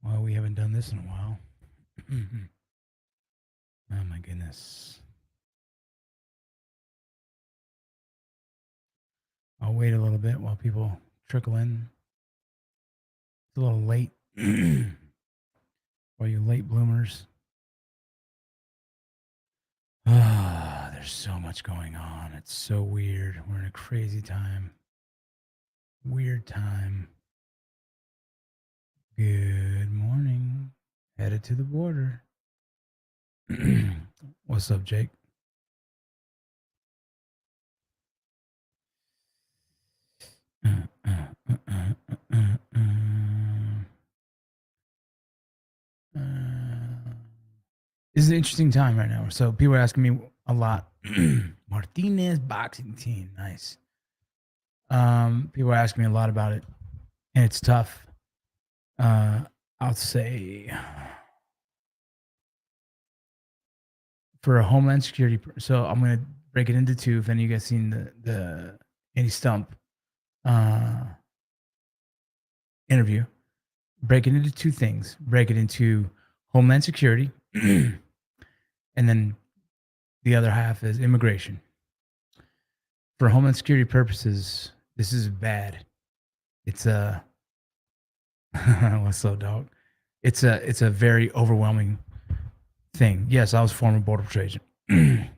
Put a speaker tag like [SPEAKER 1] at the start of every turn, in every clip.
[SPEAKER 1] Well, we haven't done this in a while. Oh my goodness. I'll wait a little bit while people trickle in. It's a little late. For you late bloomers. Ah, there's so much going on. It's so weird. We're in a crazy time. Weird time. Good morning. Headed to the border. What's up, Jake? Uh, uh, uh, uh, uh, uh, uh. This is an interesting time right now. So people are asking me a lot. Martinez boxing team, nice. People are asking me a lot about it, and it's tough. I'll say for a Homeland Security. So I'm gonna break it into two. If any of you guys seen the Andy Stump uh, interview, break it into two things. Break it into Homeland Security, and then the other half is immigration. For Homeland Security purposes, this is bad. It's a what's up, dog? It's a very overwhelming thing. Yes, I was former border patrol agent.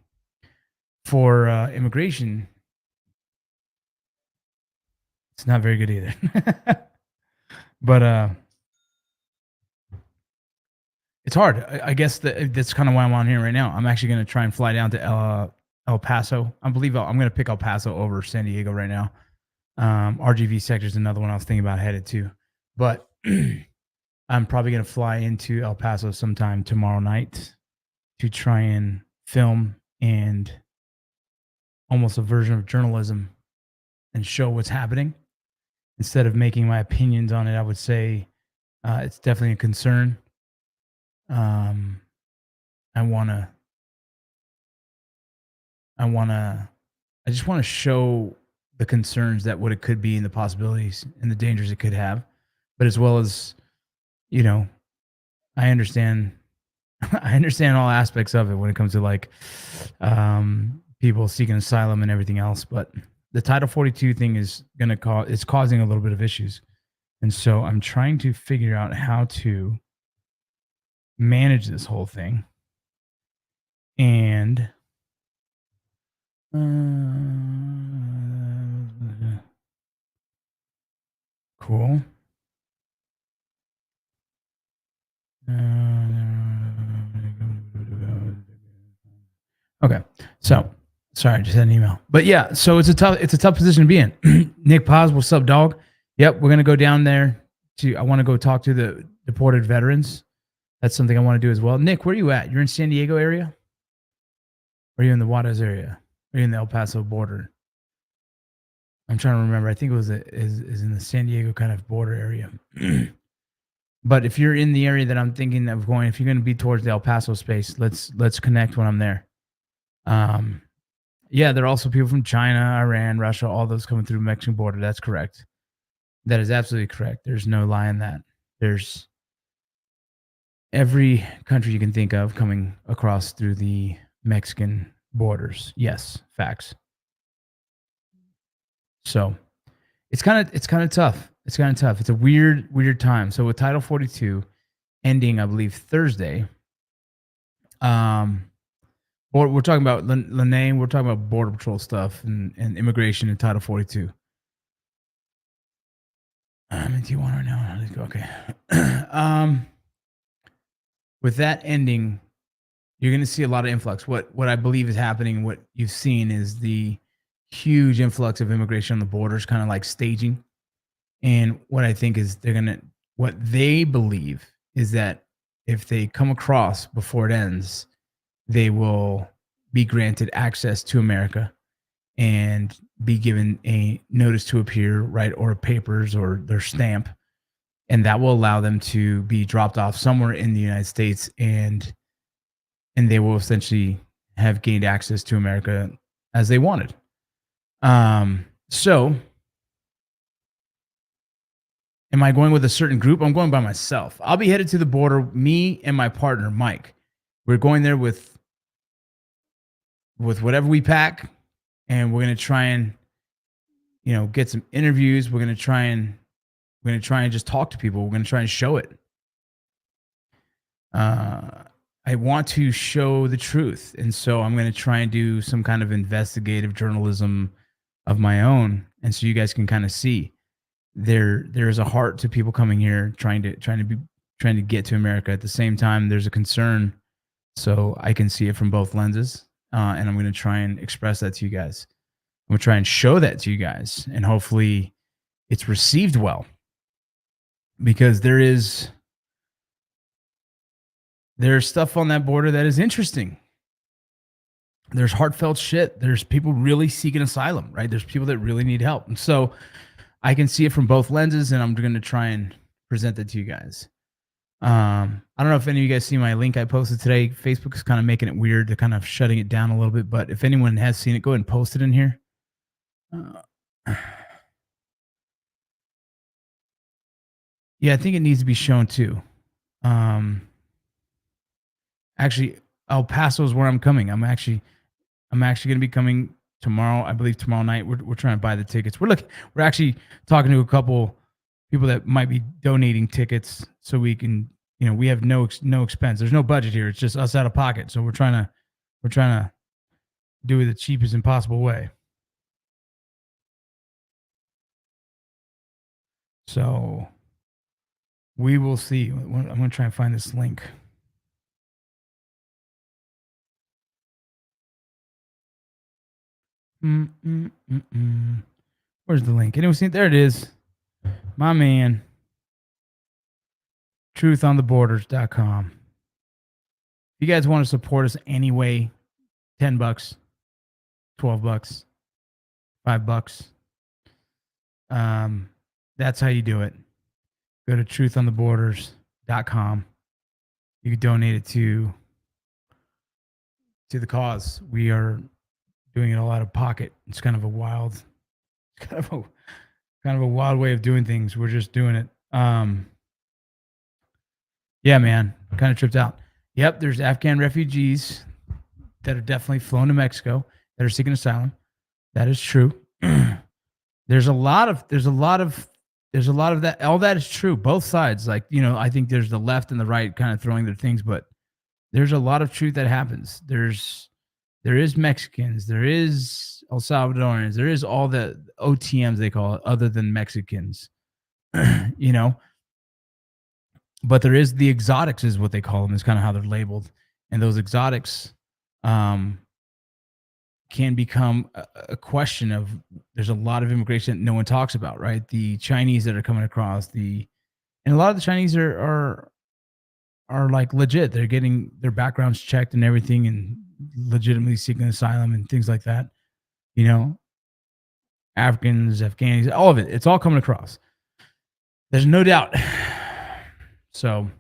[SPEAKER 1] For immigration, it's not very good either. But it's hard. I guess that's kind of why I'm on here right now. I'm actually going to try and fly down to El Paso. I believe I'm going to pick El Paso over San Diego right now. RGV sector is another one I was thinking about headed to, but I'm probably going to fly into El Paso sometime tomorrow night to try and film and almost a version of journalism and show what's happening instead of making my opinions on it. I would say it's definitely a concern. Um, I want to, I just want to show the concerns that what it could be and the possibilities and the dangers it could have, but as well as, you know, I understand, I understand all aspects of it when it comes to like people seeking asylum and everything else. But the Title 42 thing is going to cause, it's causing a little bit of issues. And so I'm trying to figure out how to manage this whole thing. And cool. Okay. So sorry, I just had an email. But yeah, so it's a tough position to be in. Nick Paz, what's up, dog? Yep, we're gonna go down there to I want to go talk to the deported veterans. That's something I want to do as well. Nick, where are you at? You're in San Diego area? Or are you in the Juarez area? Are you in the El Paso border? I'm trying to remember. I think it was is in the San Diego kind of border area. But if you're in the area that I'm thinking of going, if you're going to be towards the El Paso space, let's connect when I'm there. Um, yeah, there are also people from China, Iran, Russia, all those coming through the Mexican border. That's correct. That is absolutely correct. There's no lie in that. There's every country you can think of coming across through the Mexican borders. Yes, facts. So it's kind of tough. It's kind of tough. It's a weird time. So with Title 42 ending, I believe Thursday. Um, we're talking about Lene. We're talking about border patrol stuff and immigration and Title 42. I'm in Tijuana right now. Okay. With that ending, you're going to see a lot of influx. What I believe is happening, what you've seen is the huge influx of immigration on the borders, kind of like staging. And what I think is what they believe is that if they come across before it ends, they will be granted access to America and be given a notice to appear, right, or papers or their stamp, and that will allow them to be dropped off somewhere in the United States, and they will essentially have gained access to America as they wanted. So Am I going with a certain group? I'm going by myself. I'll be headed to the border, me and my partner, Mike. We're going there with whatever we pack, and we're gonna try and get some interviews. We're gonna try and just talk to people. We're gonna try and show it. Uh, I want to show the truth, and so I'm gonna try and do some kind of investigative journalism of my own, and so you guys can kind of see there's a heart to people coming here trying to get to America. At the same time, there's a concern, so I can see it from both lenses, and I'm going to try and express that to you guys. I'm going to try and show that to you guys, and hopefully, it's received well, because there's stuff on that border that is interesting. There's heartfelt shit. There's people really seeking asylum, right? There's people that really need help, and so I can see it from both lenses, and I'm going to try and present that to you guys. I don't know if any of you guys see my link I posted today. Facebook is kind of making it weird. They're kind of shutting it down a little bit, but if anyone has seen it, go ahead and post it in here. Yeah, I think it needs to be shown too. Actually, El Paso is where I'm coming. I'm actually going to be coming tomorrow. I believe tomorrow night. We're trying to buy the tickets. We're actually talking to a couple people that might be donating tickets, so we can, we have no expense. There's no budget here. It's just us out of pocket. So we're trying to do it the cheapest and possible way. So we will see. I'm going to try and find this link. Where's the link? Anyone seen it? There it is. My man. Truthontheborders.com. If you guys want to support us anyway, $10, $12, $5. That's how you do it. Go to truthontheborders.com. You can donate it to the cause. We are doing it all out of pocket. It's kind of a wild way of doing things. We're just doing it. Yeah, man, kind of tripped out. Yep, there's Afghan refugees that are definitely flown to Mexico that are seeking asylum. That is true. There's a lot of that. All that is true. Both sides, I think there's the left and the right kind of throwing their things, but there's a lot of truth that happens. There is Mexicans, there is El Salvadorians, there is all the OTMs they call it, other than Mexicans, But there is the exotics, is what they call them. Is kind of how they're labeled, and those exotics can become a question of. There's a lot of immigration that no one talks about, right? The Chinese that are coming across, and a lot of the Chinese are like legit. They're getting their backgrounds checked and everything, and legitimately seeking asylum and things like that. Africans, Afghans, all of it. It's all coming across. There's no doubt. So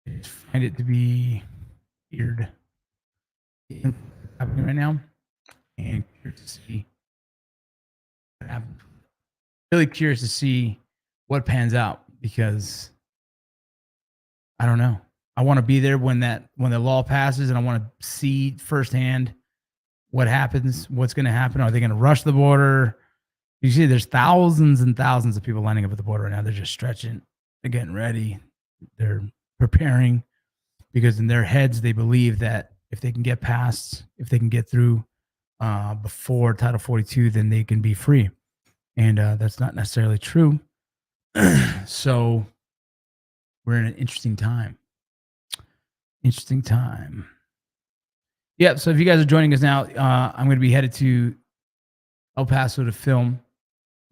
[SPEAKER 1] I just find it to be weird happening right now, and curious to see what happens. Really curious to see what pans out, because I don't know. I want to be there when the law passes, and I want to see firsthand what happens, what's going to happen. Are they going to rush the border? You see, there's thousands and thousands of people lining up at the border right now. They're just stretching. They're getting ready. They're preparing, because in their heads, they believe that if they can get through before Title 42, then they can be free. And that's not necessarily true. So we're in an interesting time. Yeah, so if you guys are joining us now, I'm going to be headed to El Paso to film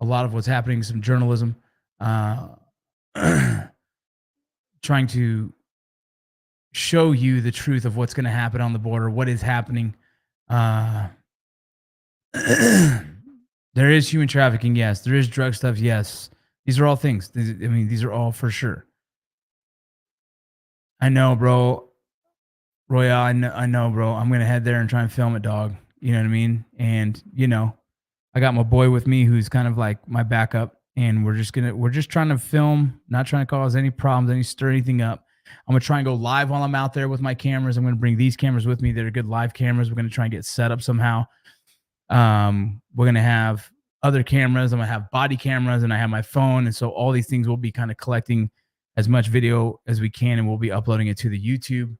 [SPEAKER 1] a lot of what's happening, some journalism, trying to show you the truth of what's going to happen on the border, what is happening. There is human trafficking, yes. There is drug stuff, yes. These are all things. These are all for sure. I know, bro. Royale, I know, bro. I'm going to head there and try and film it, dog. You know what I mean? And, I got my boy with me who's kind of like my backup, and we're just trying to film, not trying to cause any problems, stir anything up. I'm gonna try and go live while I'm out there with my cameras. I'm gonna bring these cameras with me. They're good live cameras. We're gonna try and get set up somehow. We're gonna have other cameras. I'm gonna have body cameras, and I have my phone, and so all these things will be kind of collecting as much video as we can, and we'll be uploading it to the YouTube.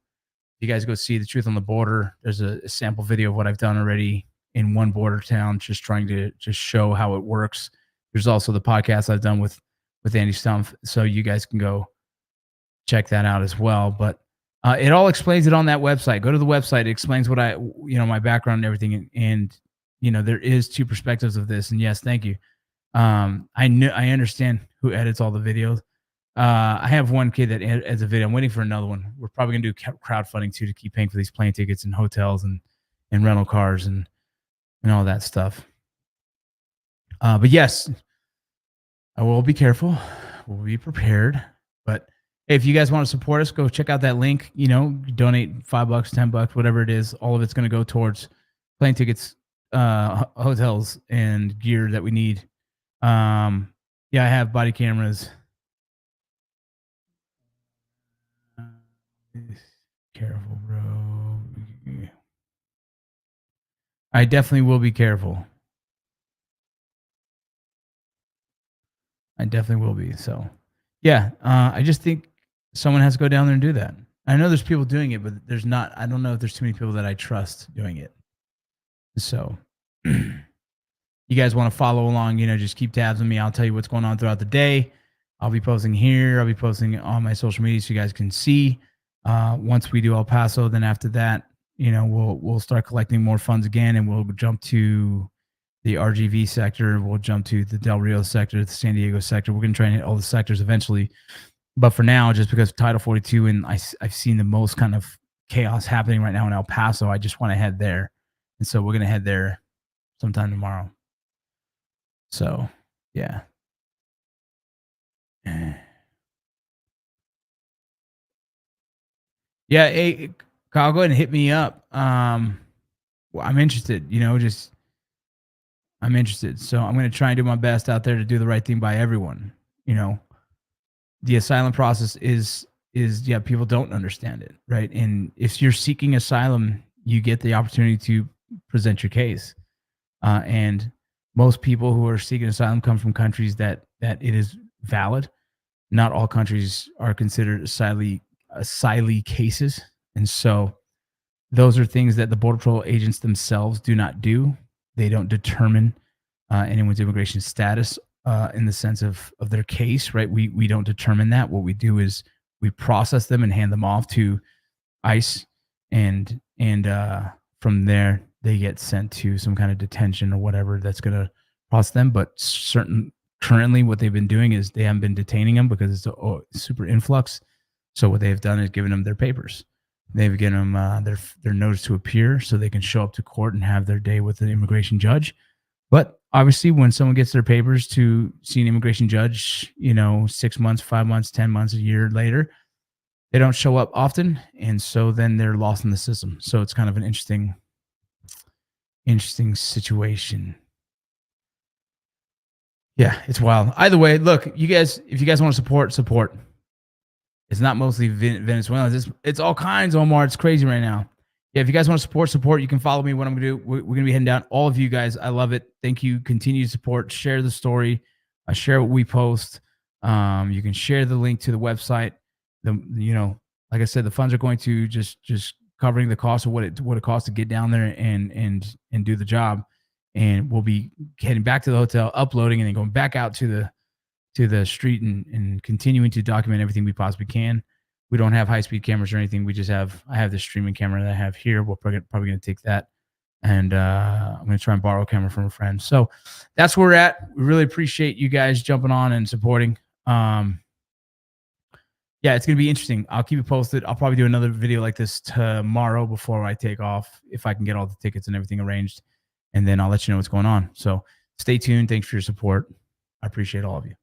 [SPEAKER 1] You guys go see the Truth on the Border. There's a sample video of what I've done already in one border town, just trying to just show how it works. There's also the podcast I've done with Andy Stumpf, so you guys can go check that out as well. But it all explains it on that website. Go to the website. It explains what my background and everything. And there is two perspectives of this. And yes, thank you. I understand who edits all the videos. I have one kid that edits a video. I'm waiting for another one. We're probably gonna do crowdfunding too to keep paying for these plane tickets and hotels and rental cars and all that stuff. But yes, I will be careful. We'll be prepared. But hey, if you guys want to support us, go check out that link. Donate $5, $10, whatever it is. All of it's going to go towards plane tickets, hotels, and gear that we need. Yeah, I have body cameras. Careful, bro. I definitely will be careful. I definitely will be. So, yeah, I just think someone has to go down there and do that. I know there's people doing it, but I don't know if there's too many people that I trust doing it. So, you guys want to follow along, just keep tabs on me. I'll tell you what's going on throughout the day. I'll be posting here. I'll be posting on my social media so you guys can see. Once we do El Paso, then after that, we'll start collecting more funds again, and we'll jump to the RGV sector. We'll jump to the Del Rio sector, the San Diego sector. We're going to try and hit all the sectors eventually. But for now, just because of Title 42 and I've seen the most kind of chaos happening right now in El Paso, I just want to head there. And so we're going to head there sometime tomorrow. So, yeah. Yeah, hey, Kyle, go ahead and hit me up. I'm interested, I'm interested. So I'm going to try and do my best out there to do the right thing by everyone. The asylum process is people don't understand it, right? And if you're seeking asylum, you get the opportunity to present your case. And most people who are seeking asylum come from countries that it is valid. Not all countries are considered asylee cases. And so those are things that the Border Patrol agents themselves do not do. They don't determine anyone's immigration status in the sense of their case, right? We don't determine that. What we do is we process them and hand them off to ICE, and from there they get sent to some kind of detention or whatever that's going to process them. But currently what they've been doing is they haven't been detaining them because it's a super influx. So what they've done is given them their papers. They've given them their notice to appear so they can show up to court and have their day with an immigration judge. But obviously, when someone gets their papers to see an immigration judge, 6 months, 5 months, 10 months, a year later, they don't show up often. And so then they're lost in the system. So it's kind of an interesting situation. Yeah, it's wild. Either way, look, you guys, if you guys want to support. It's not mostly Venezuelans. It's all kinds, Omar. It's crazy right now. Yeah, if you guys want to support, you can follow me. What I'm going to do, we're going to be heading down. All of you guys, I love it. Thank you. Continue to support. Share the story. Share what we post. You can share the link to the website. Like I said, the funds are going to just covering the cost of what it costs to get down there and do the job. And we'll be heading back to the hotel, uploading, and then going back out to the street and continuing to document everything we possibly can. We don't have high-speed cameras or anything. I have this streaming camera that I have here. We're probably going to take that. And I'm going to try and borrow a camera from a friend. So that's where we're at. We really appreciate you guys jumping on and supporting. Yeah, it's going to be interesting. I'll keep you posted. I'll probably do another video like this tomorrow before I take off, if I can get all the tickets and everything arranged. And then I'll let you know what's going on. So stay tuned. Thanks for your support. I appreciate all of you.